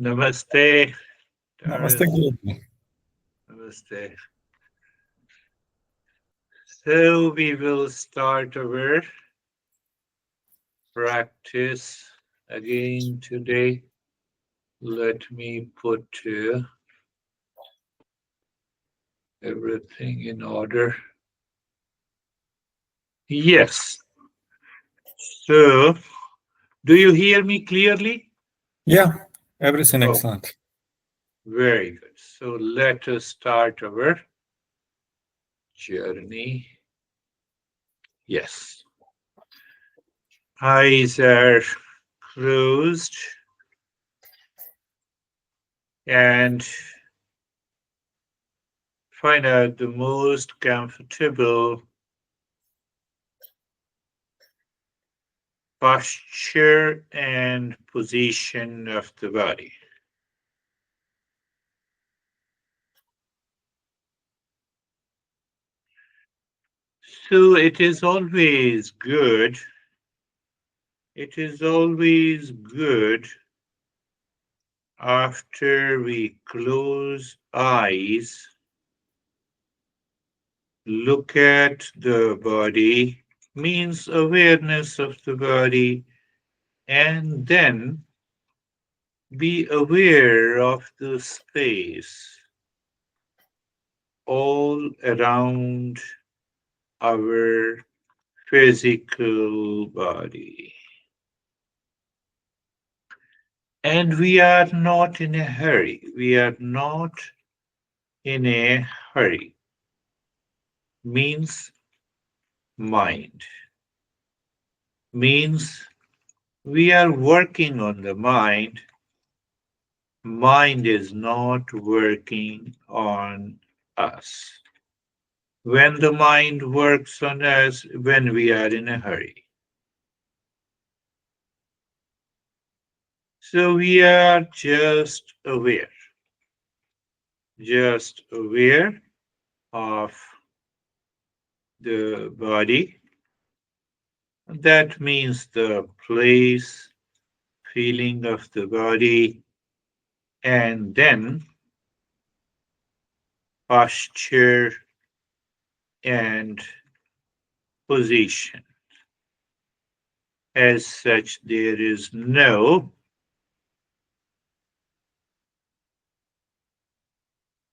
Namaste, Namaste, Taurus. Guru. Namaste. So we will start our practice again today. Let me put everything in order. Yes. So, do you hear me clearly? Yeah, everything Oh, excellent. very good. So let us start our journey. Yes. Eyes are closed and find out the most comfortable posture and position of the body. So it is always good after we close eyes, look at the body, means awareness of the body, and then be aware of the space all around our physical body. And we are not in a hurry. We are not in a hurry. Means mind. Means we are working on the mind. Mind is not working on us. When the mind works on us, when we are in a hurry. So we are just aware of the body. That means the place, feeling of the body, and then posture and position. As such, there is no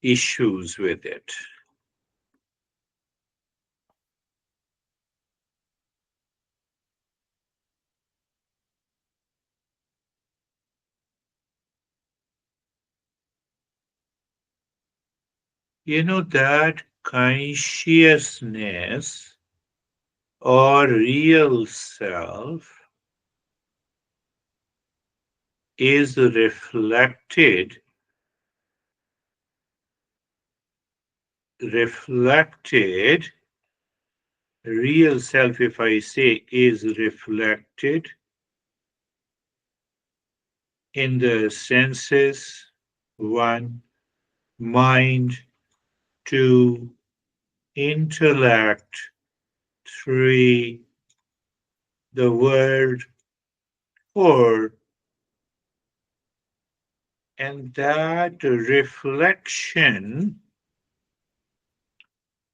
issues with it. You know that consciousness or real self is reflected, real self, if I say, is reflected in the senses, one, mind, two, intellect, three, the world, four, and that reflection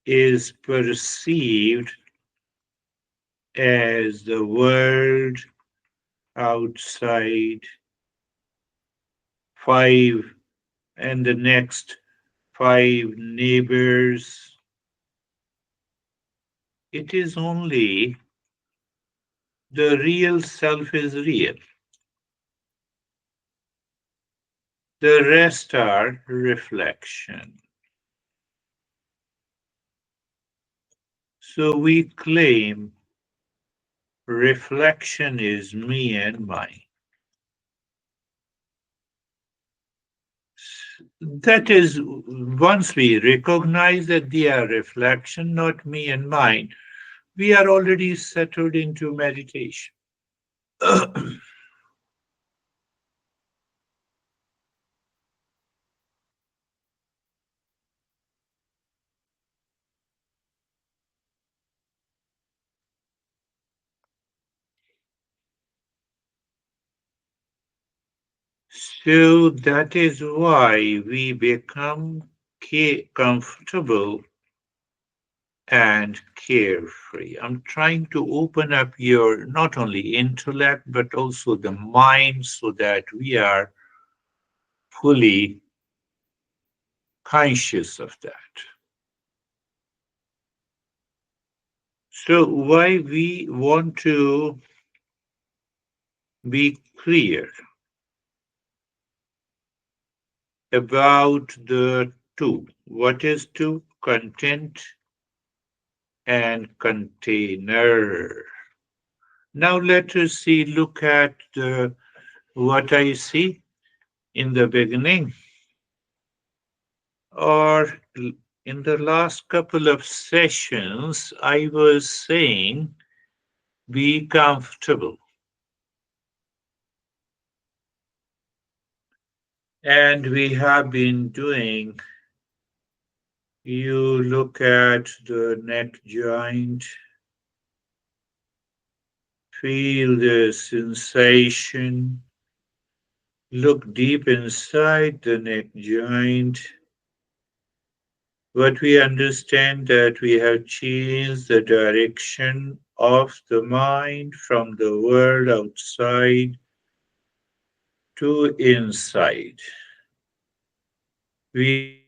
is perceived as the world outside, five, and the next five neighbors. It is only the real self is real. The rest are reflection. So we claim reflection is me and mine. That is, once we recognize that they are reflection, not me and mine, we are already settled into meditation. So that is why we become comfortable and carefree. I'm trying to open up your not only intellect but also the mind so that we are fully conscious of that. So, why we want to be clear about the two. What is two? Content and container. Now let us see, look at what I see in the beginning or in the last couple of sessions. I was saying be comfortable. And we have been doing, you look at the neck joint, feel the sensation, look deep inside the neck joint. But we understand that we have changed the direction of the mind from the world outside to inside. We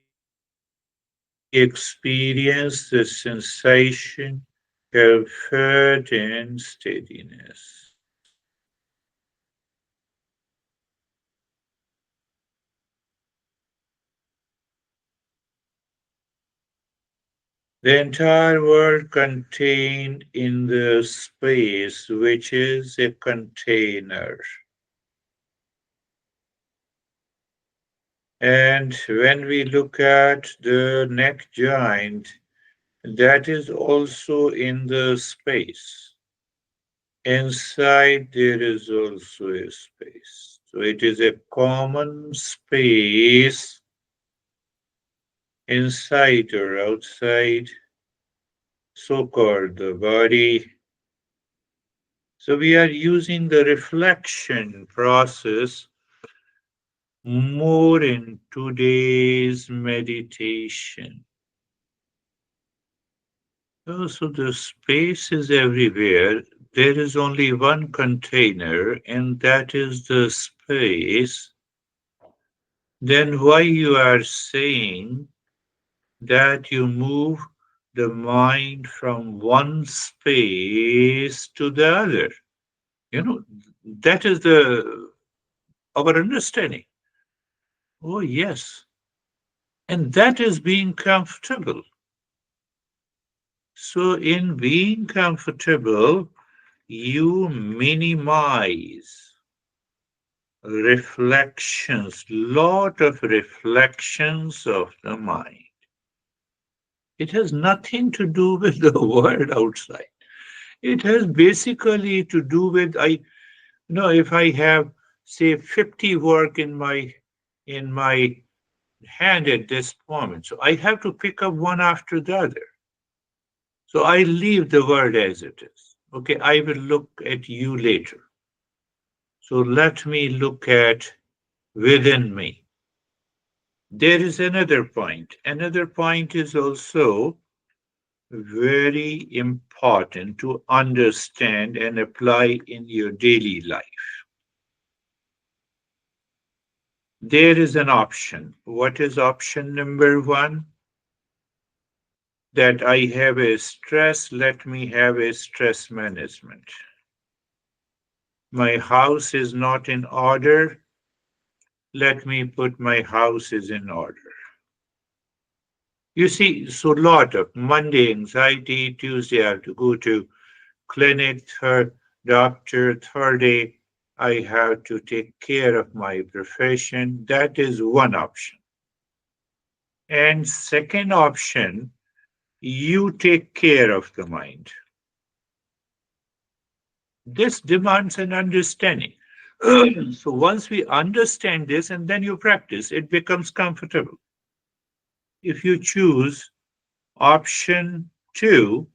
experience the sensation, comfort, and steadiness. The entire world contained in the space, which is a container. And when we look at the neck joint, that is also in the space. Inside, there is also a space. So it is a common space inside or outside, so called the body. So we are using the reflection process more in today's meditation. So the space is everywhere. There is only one container, and that is the space. Then why you are saying that you move the mind from one space to the other? You know, that is the our understanding. Oh yes. And that is being comfortable. So in being comfortable, you minimize reflections, lot of reflections of the mind. It has nothing to do with the world outside. It has basically to do with if I have say 50 work in my hand at this moment, so I have to pick up one after the other. So I leave the world as it is. Okay, I will look at you later. So let me look at within me. There is another point. Another point is also very important to understand and apply in your daily life. There is an option. What is option number one? That I have a stress, let me have a stress management. My house is not in order, let me put my house is in order. You see, so lot of Monday anxiety, Tuesday I have to go to clinic, third doctor, third day I have to take care of my profession. That is one option. And second option, you take care of the mind. This demands an understanding. So once we understand this and then you practice, it becomes comfortable. If you choose option two,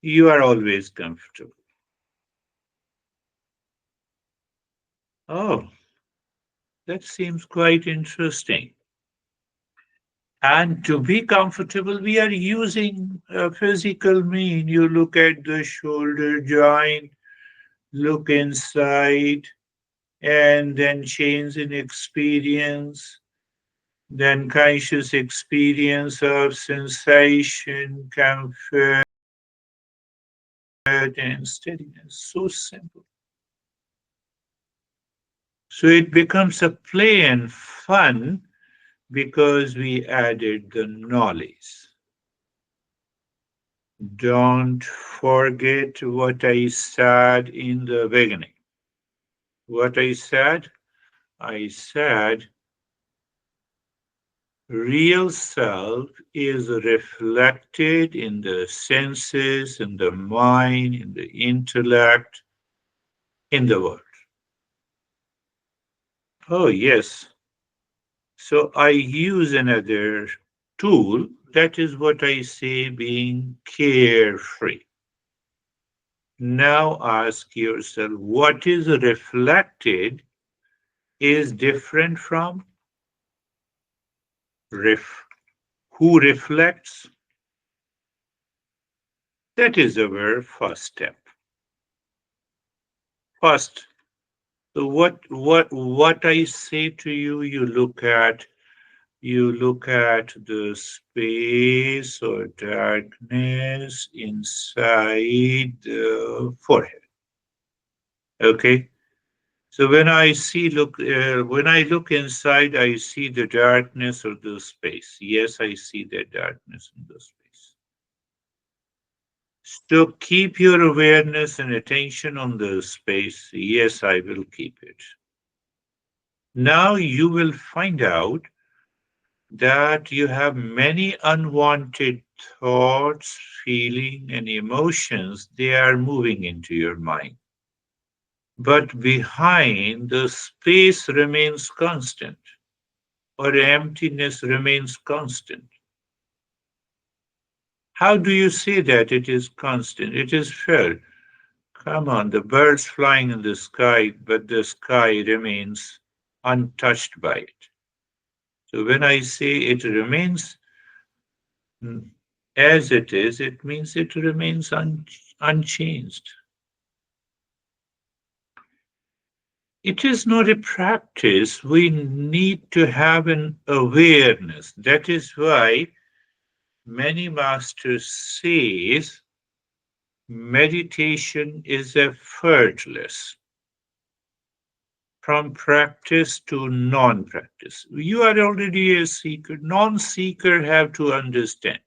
you are always comfortable. Oh, That seems quite interesting. And to be comfortable, we are using a physical mean. You look at the shoulder joint, look inside, and then change in experience, then conscious experience of sensation, comfort, and steadiness. So simple. So it becomes a play and fun because we added the knowledge. Don't forget what I said in the beginning. What I said real self is reflected in the senses, in the mind, in the intellect, in the world. Oh, yes. So I use another tool. That is what I say being carefree. Now ask yourself what is reflected is different from ref. Who reflects? That is our first step. First, so what I say to you, you look at the space or darkness inside the forehead. Okay. So when I look inside, I see the darkness of the space. Yes, I see the darkness in the space. So keep your awareness and attention on the space. Yes, I will keep it. Now you will find out that you have many unwanted thoughts, feelings, and emotions. They are moving into your mind. But behind, the space remains constant, or emptiness remains constant. How do you say that it is constant? It is felt. Come on, the birds flying in the sky, but the sky remains untouched by it. So when I say it remains as it is, it means it remains unchanged. It is not a practice. We need to have an awareness. That is why many masters says meditation is effortless from practice to non-practice. You are already a seeker. Non-seeker have to understand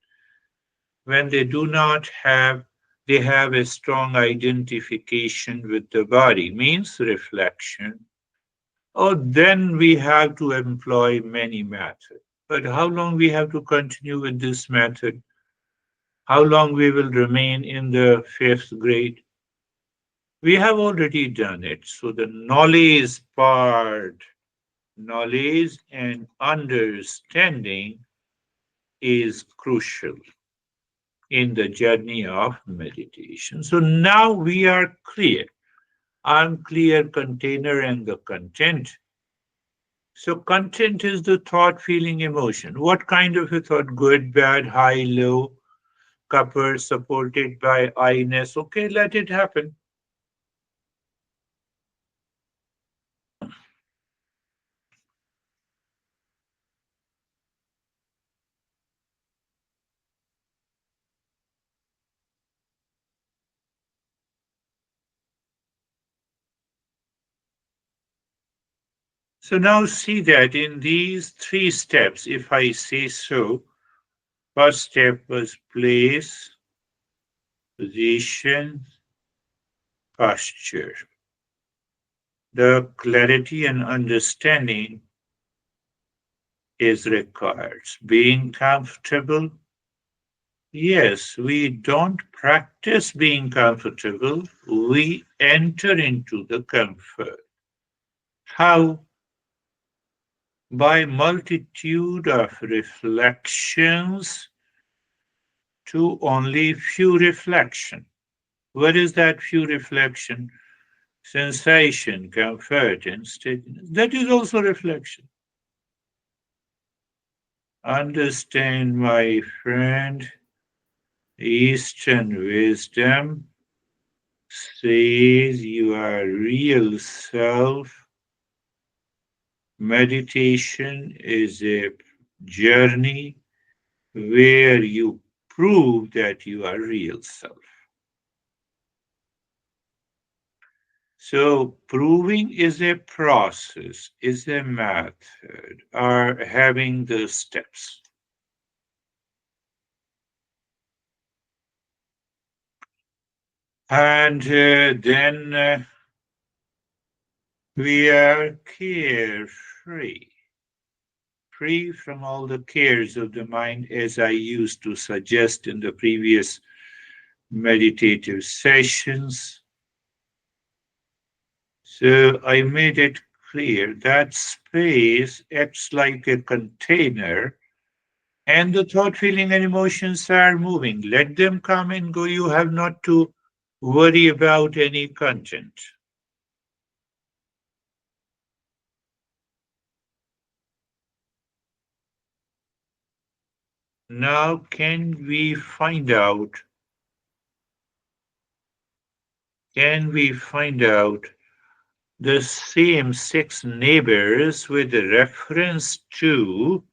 when they do not have they have a strong identification with the body means reflection. Oh, then we have to employ many methods. But how long we have to continue with this method? How long we will remain in the fifth grade? We have already done it. So the knowledge part, knowledge and understanding is crucial in the journey of meditation. So now we are clear. I'm clear container and the content. So content is the thought, feeling, emotion. What kind of a thought? Good, bad, high, low, coupled, supported by I-ness. Okay, let it happen. So now see that in these three steps, if I say so, first step was place, position, posture. The clarity and understanding is required. Being comfortable, yes, we don't practice being comfortable, we enter into the comfort. How? By multitude of reflections to only few reflection. What is that few reflection? sensation, comfort, and steadiness. That is also reflection. Understand, my friend, Eastern wisdom says you are real self. Meditation is a journey where you prove that you are real self. So, proving is a process, is a method, or having the steps. And then we are carefree, free from all the cares of the mind, as I used to suggest in the previous meditative sessions. So I made it clear that space acts like a container and the thought, feeling, and emotions are moving. Let them come and go. You have not to worry about any content. Now, can we find out the same six neighbors with reference to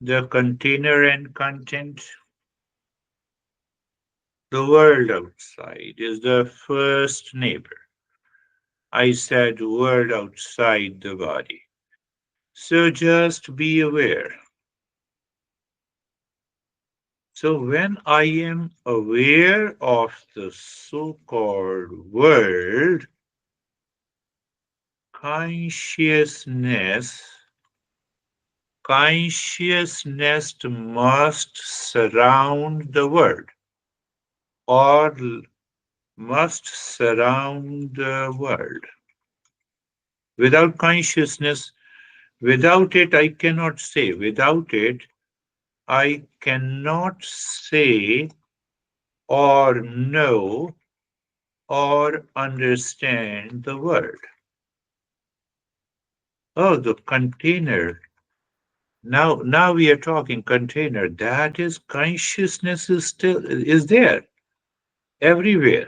the container and content? The world outside is the first neighbor. I said world outside the body. So just be aware. So when I am aware of the so-called world, consciousness, consciousness must surround the world or must surround the world. Without consciousness, without it, I cannot say. Without it, I cannot say or know or understand the world. Oh, the container. Now we are talking container. That is consciousness is still is there everywhere.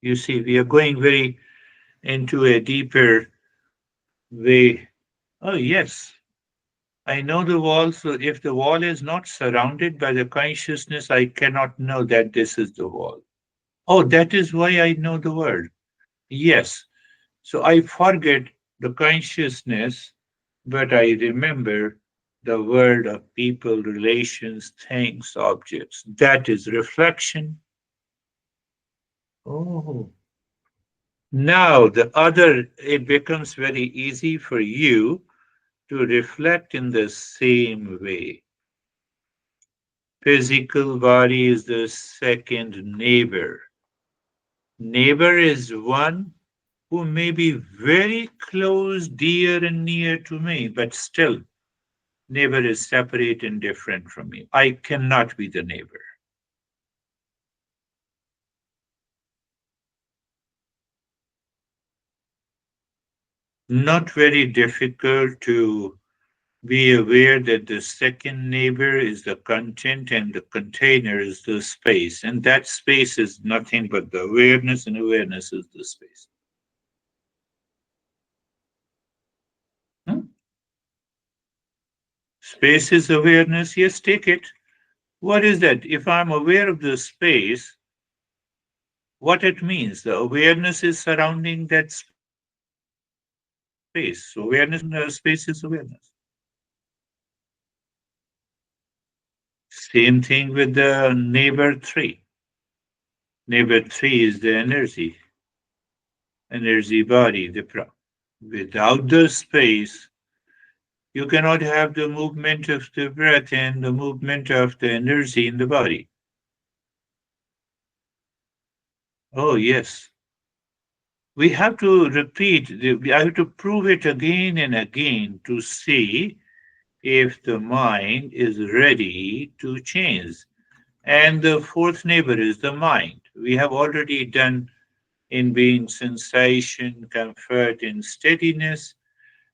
You see, we are going very into a deeper way. Oh yes, I know the wall. So if the wall is not surrounded by the consciousness, I cannot know that this is the wall. Oh, that is why I know the world. Yes. So I forget the consciousness, but I remember the world of people, relations, things, objects. That is reflection. Oh. Now, it becomes very easy for you to reflect in the same way. Physical body is the second neighbor. Neighbor is one who may be very close, dear, and near to me, but still, neighbor is separate and different from me. I cannot be the neighbor. Not very difficult to be aware that the second neighbor is the content and the container is the space. And that space is nothing but the awareness, and awareness is the space. Hmm? Space is awareness. Yes, take it. What is that? If I'm aware of the space, what it means, the awareness is surrounding that space. So awareness is awareness, space is awareness. Same thing with the neighbor three. Neighbor three is the energy body, without the space, you cannot have the movement of the breath and the movement of the energy in the body. Oh, yes. We have to repeat, I have to prove it again and again to see if the mind is ready to change. And the fourth neighbor is the mind. We have already done in being sensation, comfort, and steadiness,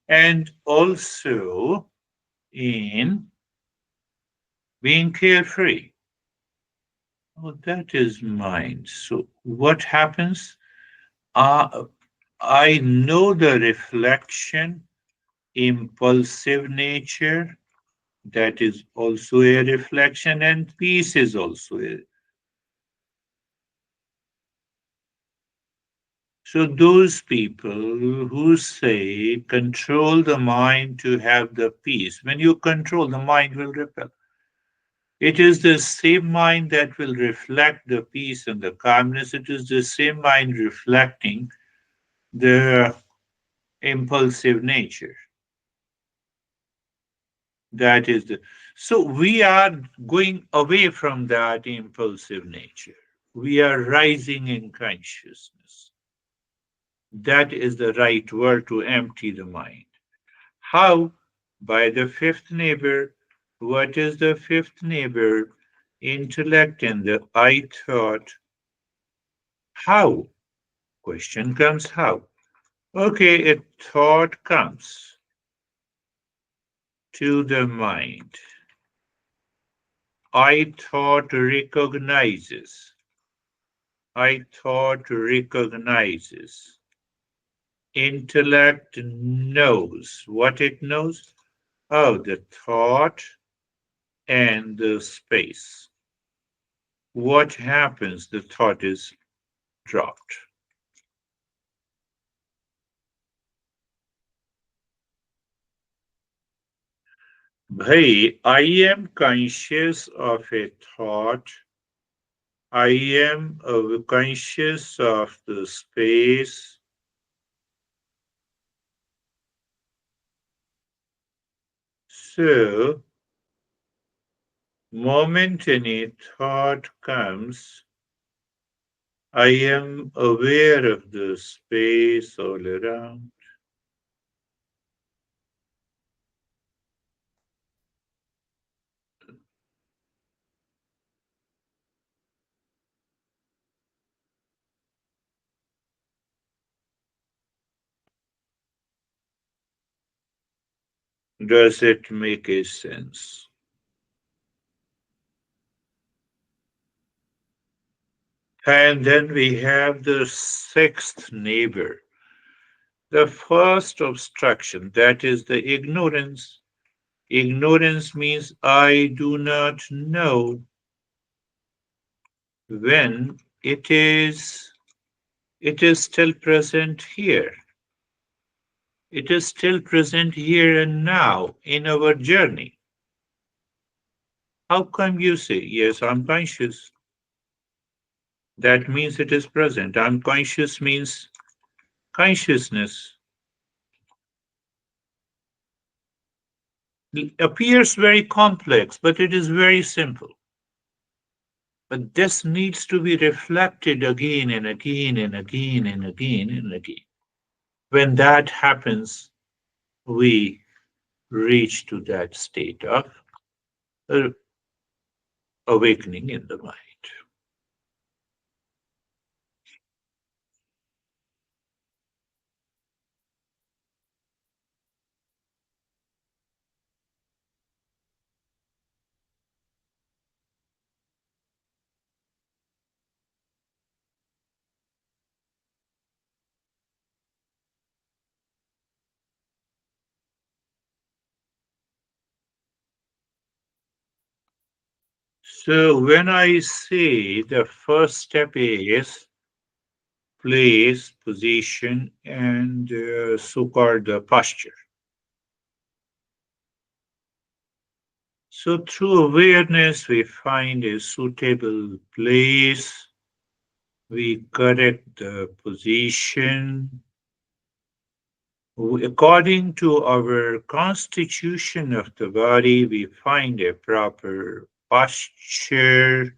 and also in being carefree. Oh, that is mind. So, what happens? Uh, I know the reflection, impulsive nature, that is also a reflection, and peace is also a. So, those people who say control the mind to have the peace, when you control, the mind will repel. It is the same mind that will reflect the peace and the calmness. It is the same mind reflecting the impulsive nature. That is the. So we are going away from that impulsive nature. We are rising in consciousness. That is the right word to empty the mind. How? By the fifth neighbor. What is the fifth neighbor? Intellect and the I thought. How? Question comes how? Okay, a thought comes to the mind. I thought recognizes. I thought recognizes. Intellect knows. What it knows? Oh, the thought and the space. What happens? The thought is dropped. Bhai, I am conscious of a thought. I am conscious of the space. So, moment any thought comes, I am aware of the space all around. Does it make a sense? And then we have the sixth neighbor, the first obstruction, that is the ignorance. Ignorance means I do not know when it is still present here. It is still present here and now in our journey. How come you say, yes, I'm conscious? That means it is present. I'm conscious means consciousness. It appears very complex, but it is very simple. But this needs to be reflected again and again and again and again and again. When that happens, we reach to that state of uh, awakening in the mind. So when I say the first step is place, position, and so-called posture. So through awareness, we find a suitable place, we correct the position. According to our constitution of the body, we find a proper posture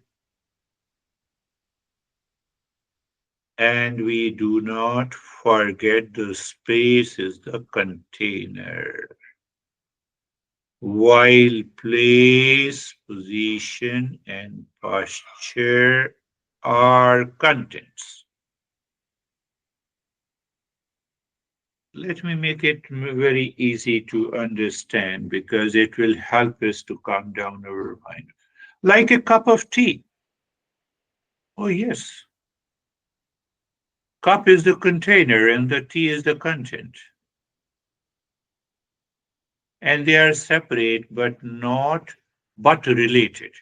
and we do not forget the space is the container. while place, position, and posture are contents. Let me make it very easy to understand because it will help us to calm down our mind. Like a cup of tea. Oh, yes. Cup is the container and the tea is the content. And they are separate but related.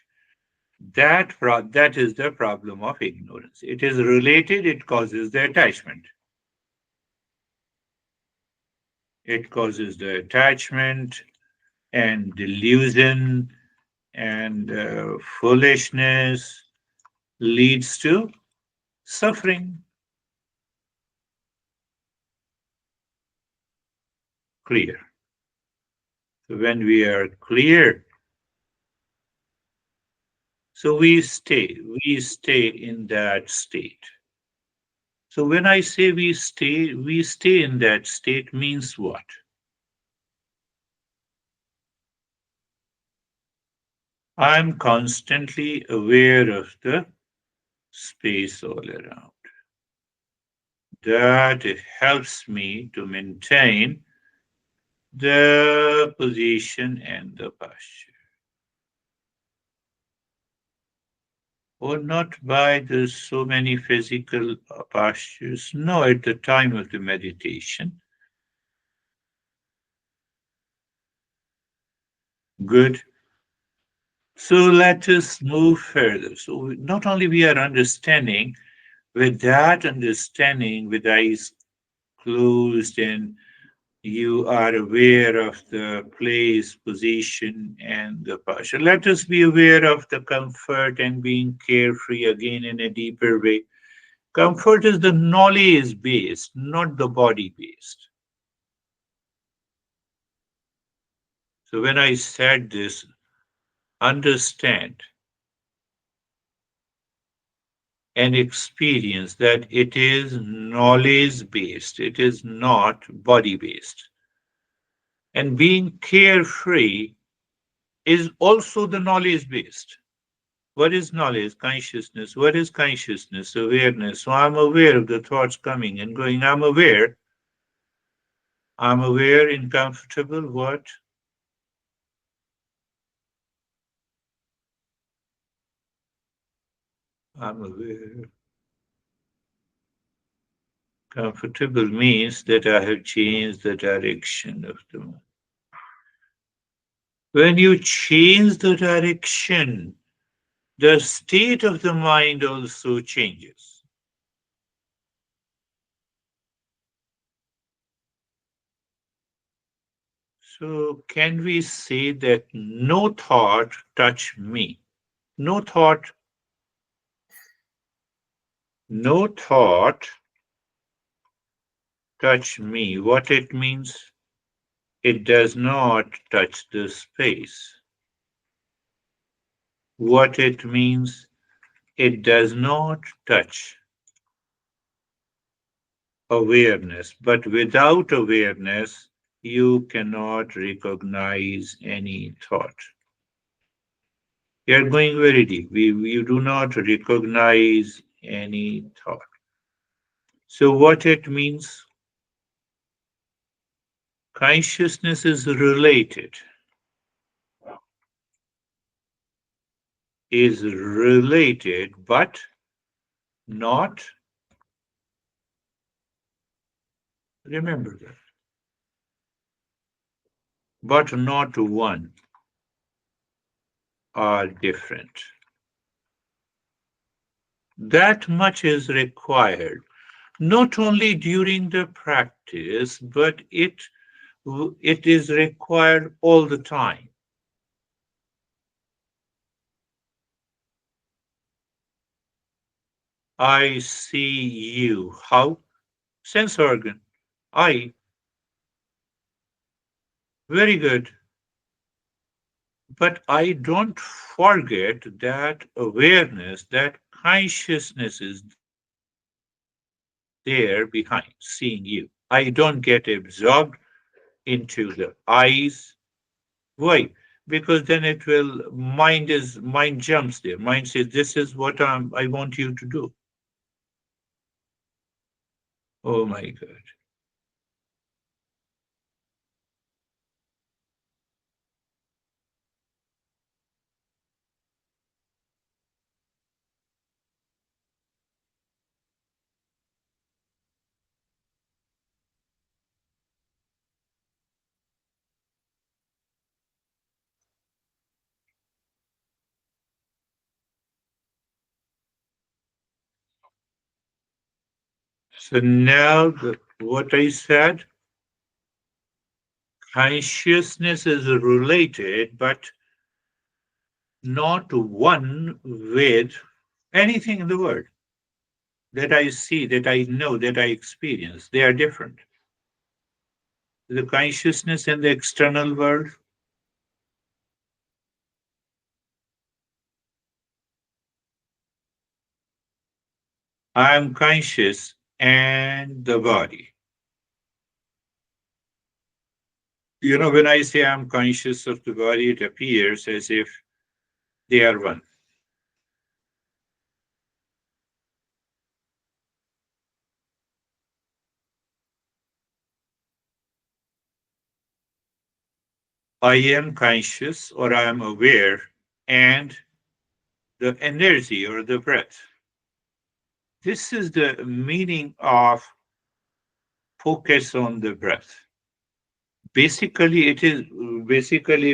That is the problem of ignorance. It is related, it causes the attachment. It causes the attachment and delusion and foolishness leads to suffering. Clear. So when we are clear, so we stay in that state. So when I say we stay in that state means what? I'm constantly aware of the space all around. That helps me to maintain the position and the posture. Or not by the so many physical postures. No, at the time of the meditation. Good. So let us move further. So not only we are understanding, with that understanding, with eyes closed and you are aware of the place, position, and the posture. Let us be aware of the comfort and being carefree again in a deeper way. Comfort is the knowledge based, not the body based. So when I said this, understand and experience that it is knowledge based, it is not body based. And being carefree is also the knowledge based. What is knowledge? Consciousness. What is consciousness? Awareness. So I'm aware of the thoughts coming and going. I'm aware. I'm aware in comfortable what? I'm aware. Comfortable means that I have changed the direction of the mind. When you change the direction, the state of the mind also changes. So, can we say that no thought touch me? No thought, no thought touch me. What it means? It does not touch the space. What it means? It does not touch awareness. But without awareness, you cannot recognize any thought. You are going very deep. You do not recognize any thought. So, what it means? Consciousness is related, but not, remember that, but not one are different. That much is required, not only during the practice, but it is required all the time. I see you. How? Sense organ. I. Very good. But I don't forget that awareness, that consciousness is there behind seeing you. I don't get absorbed into the eyes. What is the eyes? Why? Because then it will mind jumps there. Mind says, "This is what I want you to do." Oh my God! So now, what I said, consciousness is related, but not one with anything in the world that I see, that I know, that I experience. They are different. The consciousness in the external world, I am conscious, and the body. When I say I'm conscious of the body, it appears as if they are one. I am conscious or I am aware, and the energy or the breath. This is the meaning of focus on the breath. Basically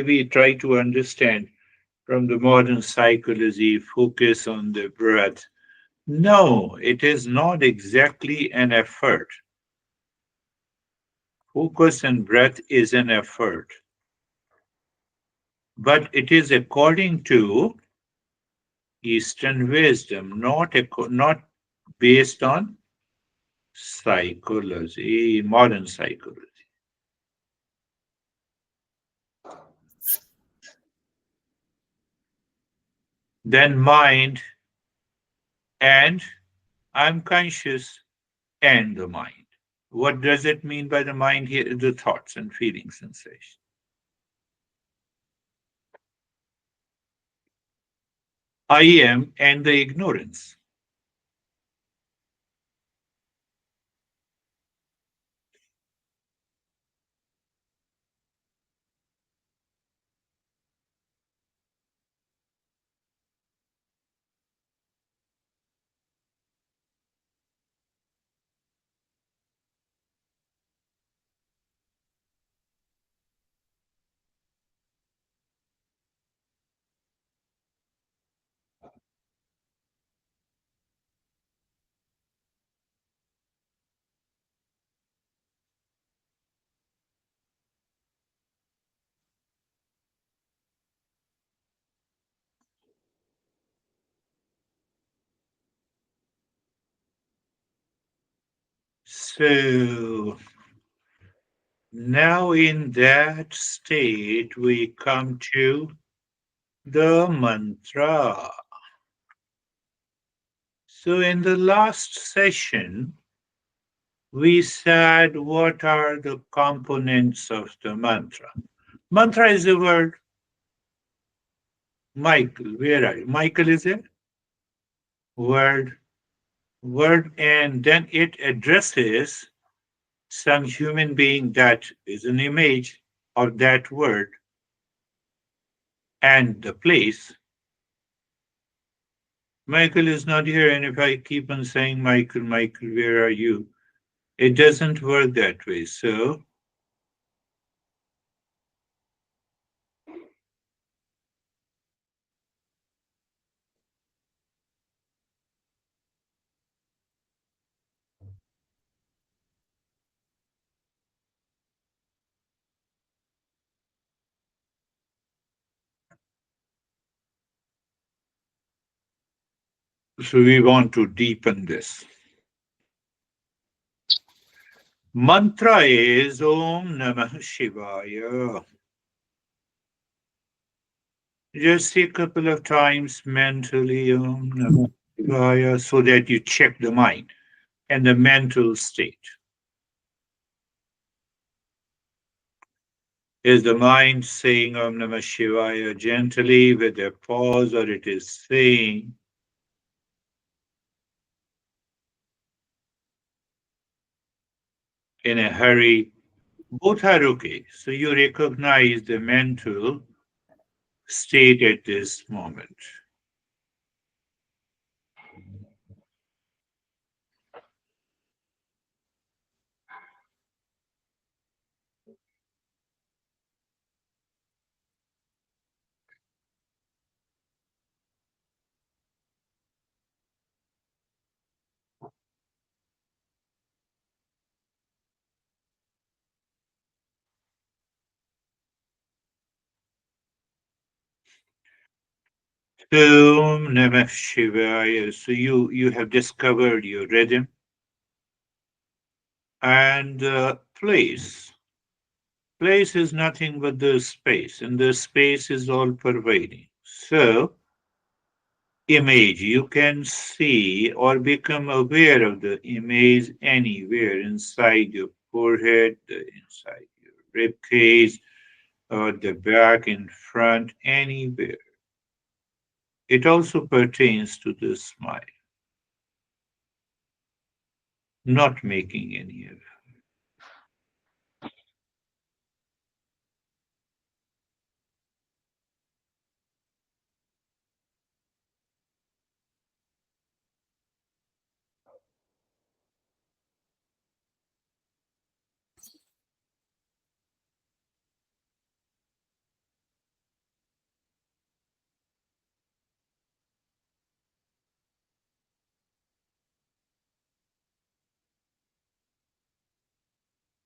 we try to understand from the modern psychology, focus on the breath. No, it is not exactly an effort. Focus and breath is an effort, but it is according to Eastern wisdom, not based on psychology, modern psychology. Then mind and I'm conscious and the mind. What does it mean by the mind here? The thoughts and feelings, sensation. I am and the ignorance. So now in that state, we come to the mantra. So in the last session, we said what are the components of the mantra. Mantra is the word. Michael, where are you? Michael is a word, and then it addresses some human being that is an image of that word and the place. Michael is not here, and if I keep on saying, Michael, Michael, where are you? It doesn't work that way. So we want to deepen this. Mantra is Om Namah Shivaya. Just say a couple of times mentally Om Namah Shivaya so that you check the mind and the mental state. Is the mind saying Om Namah Shivaya gently with a pause, or it is saying in a hurry? Both are okay. So you recognize the mental state at this moment. Om Namah Shivaya. So you have discovered your rhythm and place. Place is nothing but the space, and the space is all pervading. So, image, you can see or become aware of the image anywhere inside your forehead, inside your rib cage, or the back, in front, anywhere. It also pertains to the smile, not making any effort.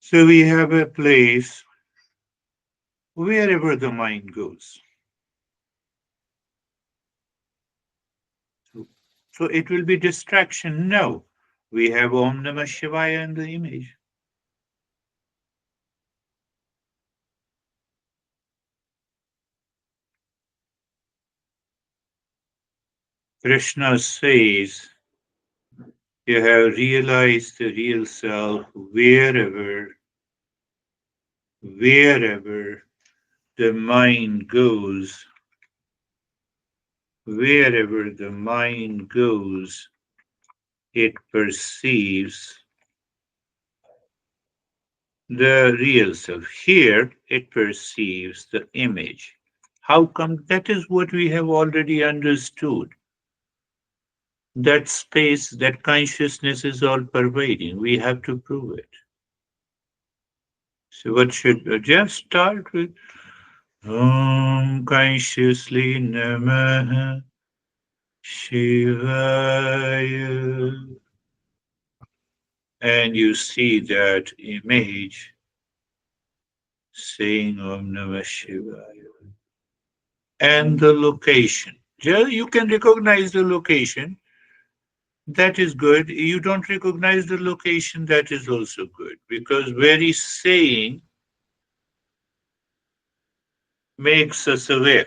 So we have a place wherever the mind goes. So, so it will be distraction. No, we have Om Namah Shivaya in the image. Krishna says you have realized the real self wherever the mind goes, wherever the mind goes, it perceives the real self. Here, it perceives the image. How come? That is what we have already understood. That space, that consciousness is all pervading. We have to prove it. So, what should just start with? Om consciously Namah Shivaya. And you see that image saying Om Namah Shivaya. And the location. You can recognize the location. That is good. You don't recognize the location. That is also good. Because very saying makes us aware.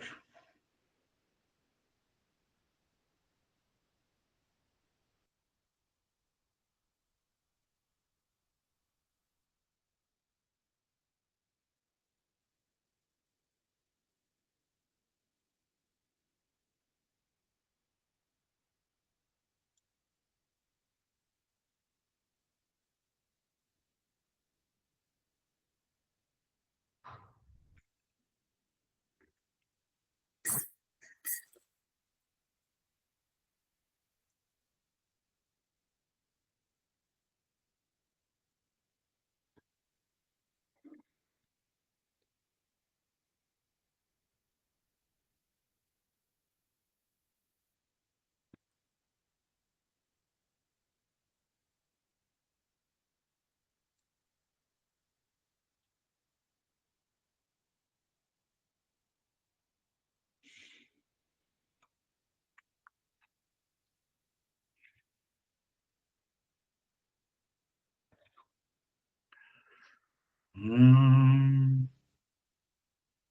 Om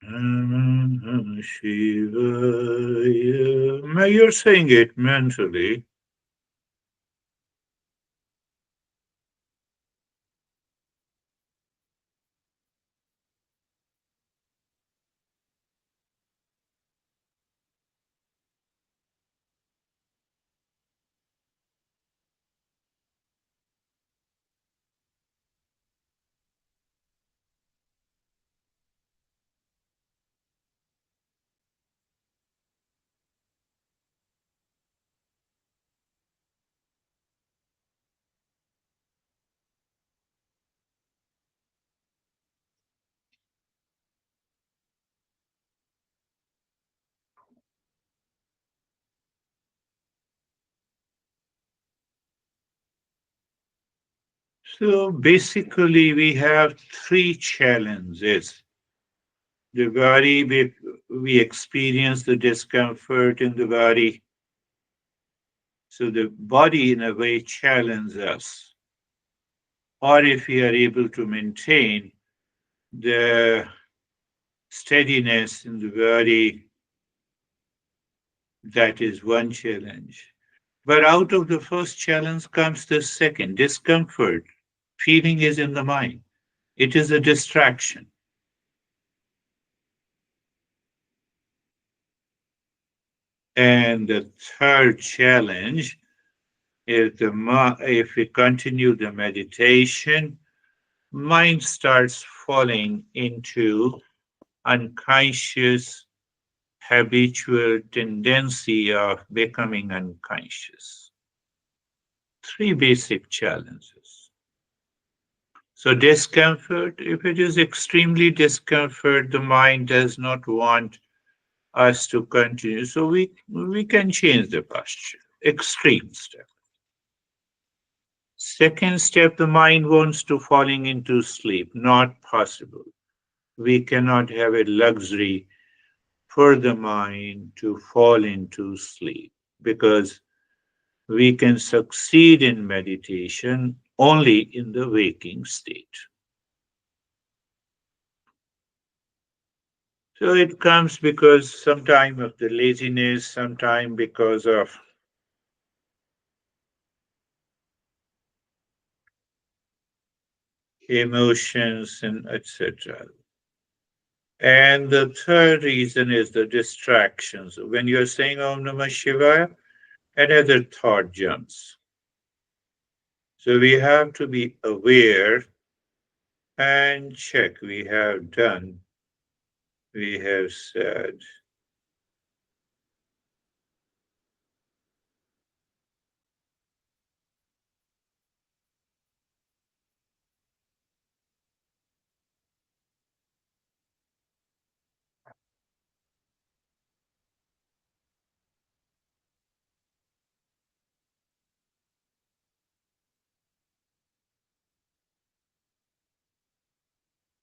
Namah Shivaya. Now you're saying it mentally. So basically, we have three challenges. The body, we experience the discomfort in the body. So the body, in a way, challenges us. Or if we are able to maintain the steadiness in the body, that is one challenge. But out of the first challenge comes the second discomfort. Feeling is in the mind, it is a distraction. And the third challenge is if we continue the meditation, mind starts falling into unconscious habitual tendency of becoming unconscious. Three basic challenges. So, discomfort, if it is extremely discomfort, the mind does not want us to continue. So, we can change the posture. Extreme step. Second step, the mind wants to falling into sleep. Not possible. We cannot have a luxury for the mind to fall into sleep because we can succeed in meditation only in the waking state. So it comes because sometime of the laziness, sometime because of emotions and etc. And the third reason is the distractions. When you're saying Om Namah Shivaya, another thought jumps. So we have to be aware and check. We have done, we have said,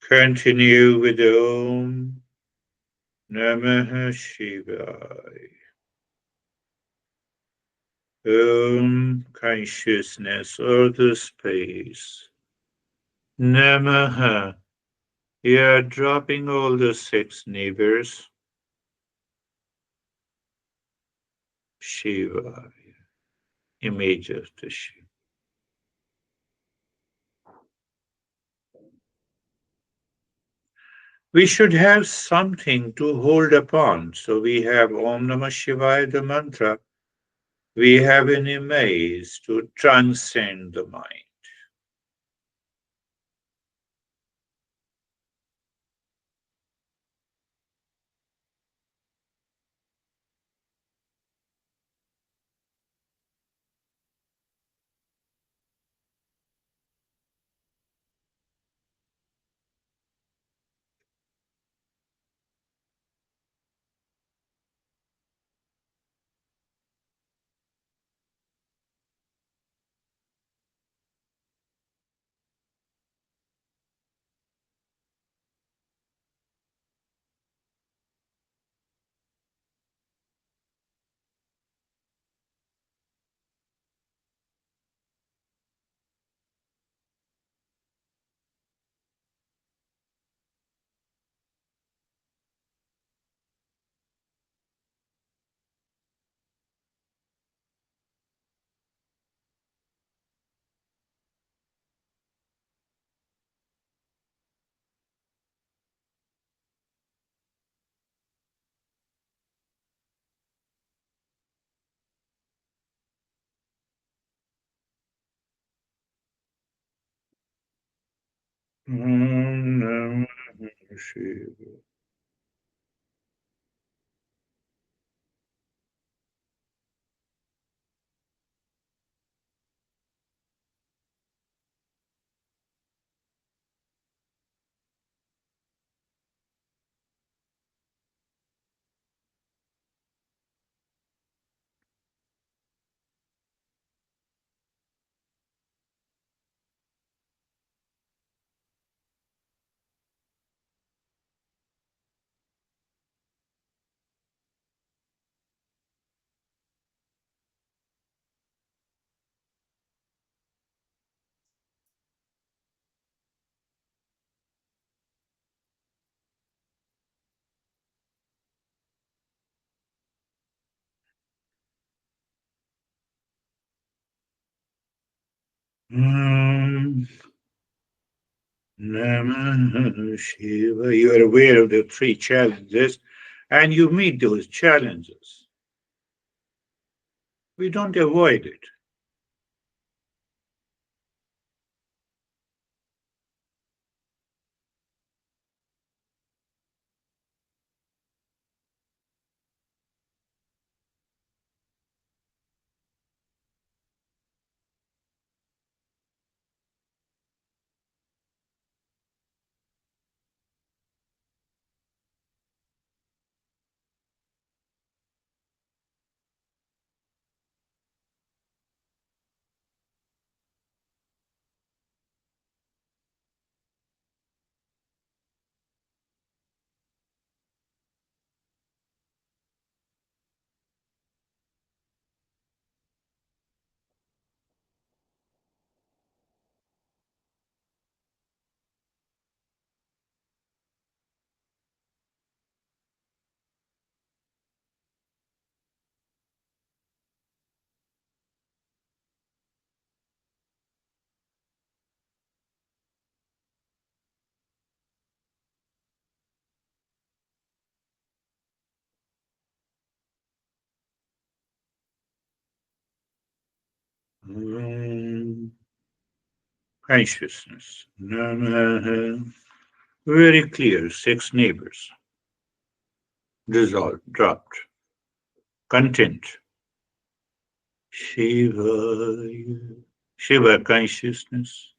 continue with Om Namah Shivaya. Om consciousness or the space. Namaha. You are dropping all the six neighbors. Shiva, image of the Shiva. We should have something to hold upon. So we have Om Namah Shivaya, the mantra. We have an image to transcend the mind. Om Namah Shiva. Mm, Namah Shiva. You are aware of the three challenges and you meet those challenges. We don't avoid it. Mm, Consciousness. Namah. Very clear. Six neighbors. Dissolved. Dropped. Content. Shiva. Shiva consciousness.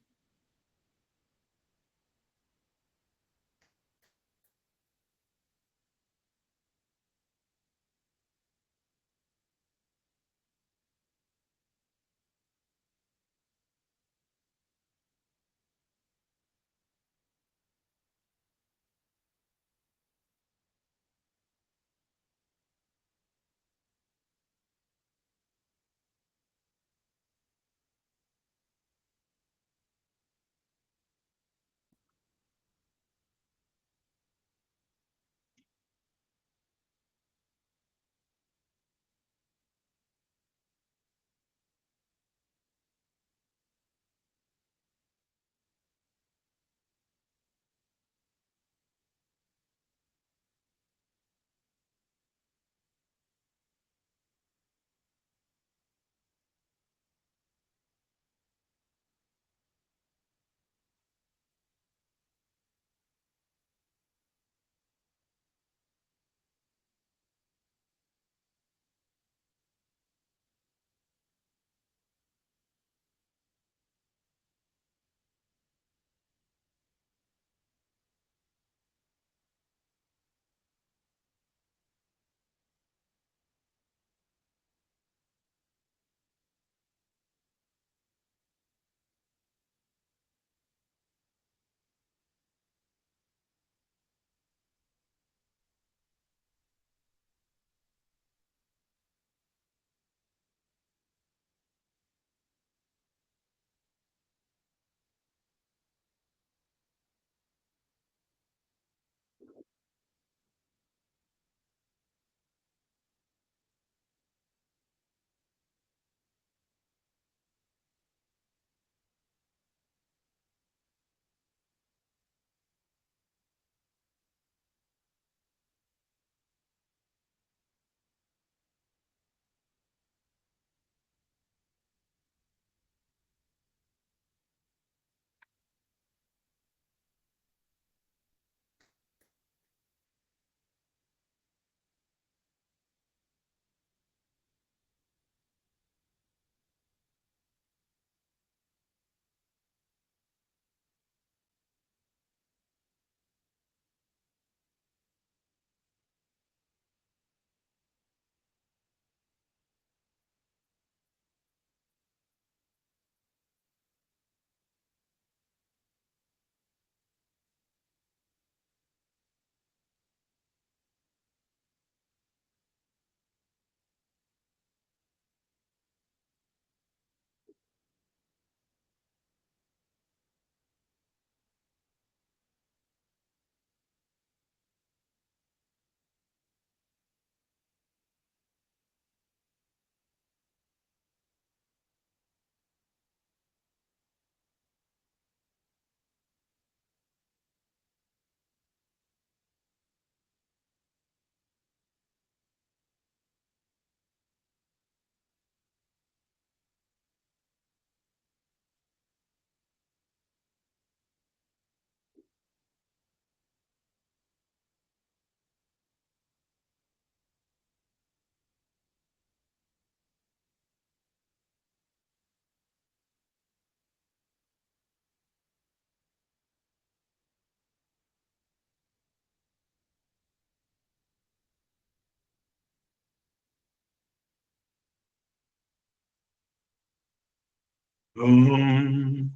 Om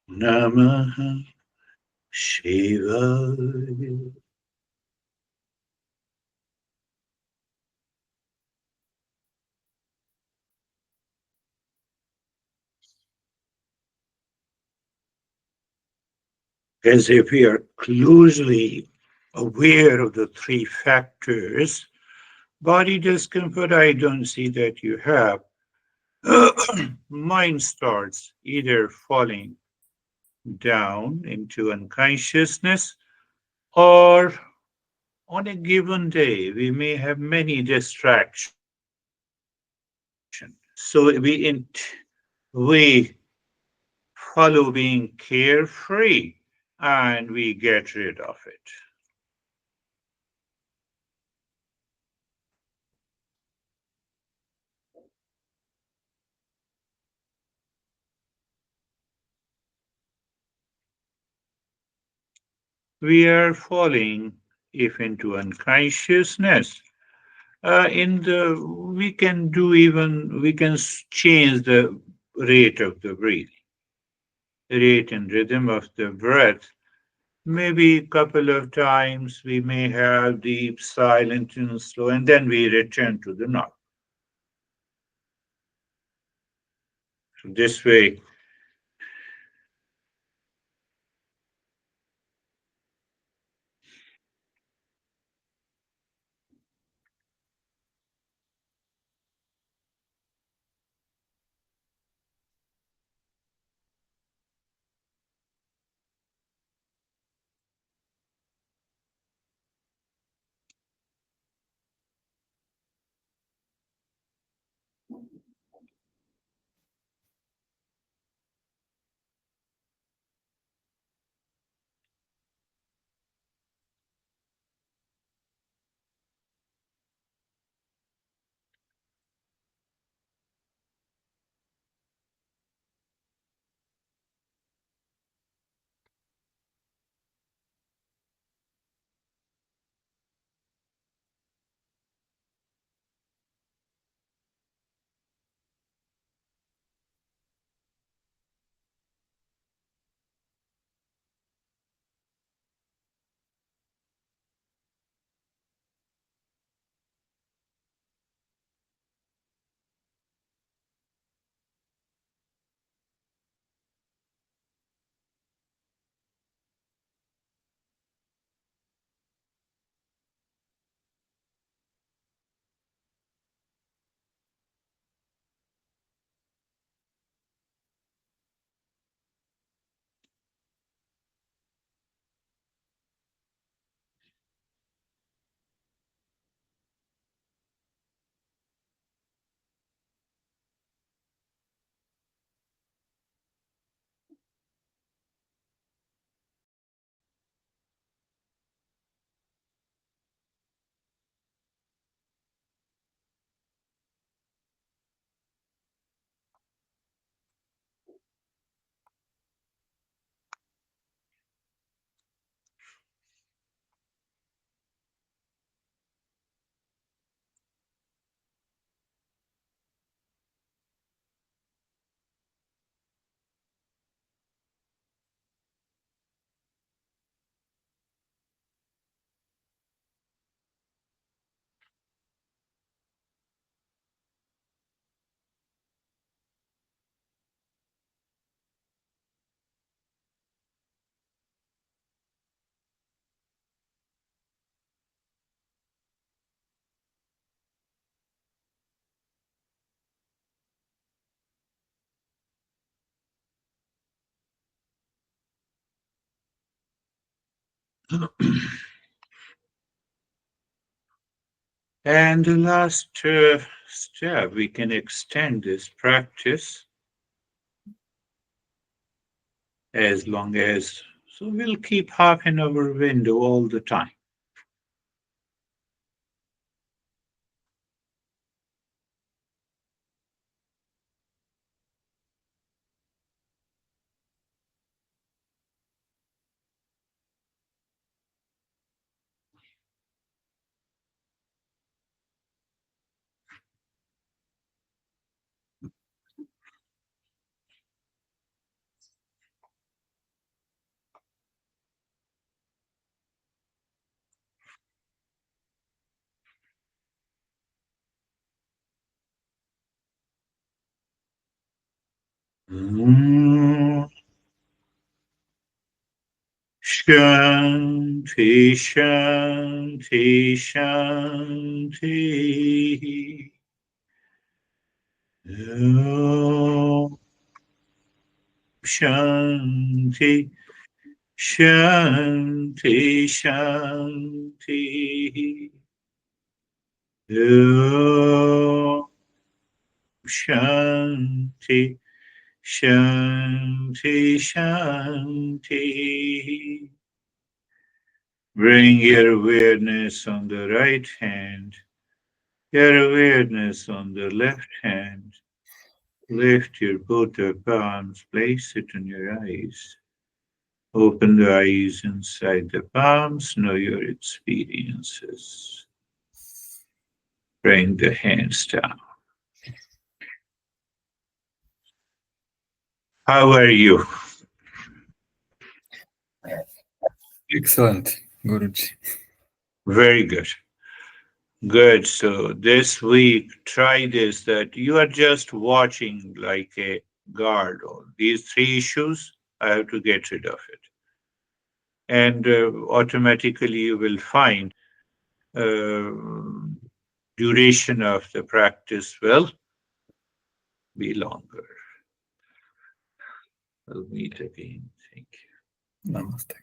Namaha Shivaya. As if we are closely aware of the three factors. Body discomfort, I don't see that you have. Mind starts either falling down into unconsciousness, or on a given day, we may have many distractions. So we follow being carefree and we get rid of it. We are falling if into unconsciousness. In the we can change the rate of the breathing, rate and rhythm of the breath. Maybe a couple of times we may have deep, silent, and slow, and then we return to the norm. So this way, and the last step, we can extend this practice as long as, so we'll keep half an hour window all the time. Om Shanti, Shanti, Shanti. Om Shanti, Shanti, Shanti. Om Shanti, Shanti, Shanti. Bring your awareness on the right hand, your awareness on the left hand. Lift your both your palms, place it on your eyes. Open the eyes inside the palms, know your experiences. Bring the hands down. How are you? Excellent, Guruji. Very good. Good. So this week, try this that you are just watching like a guard on these three issues. I have to get rid of it. And automatically you will find uh, duration of the practice will be longer. We'll meet again. Thank you. Namaste.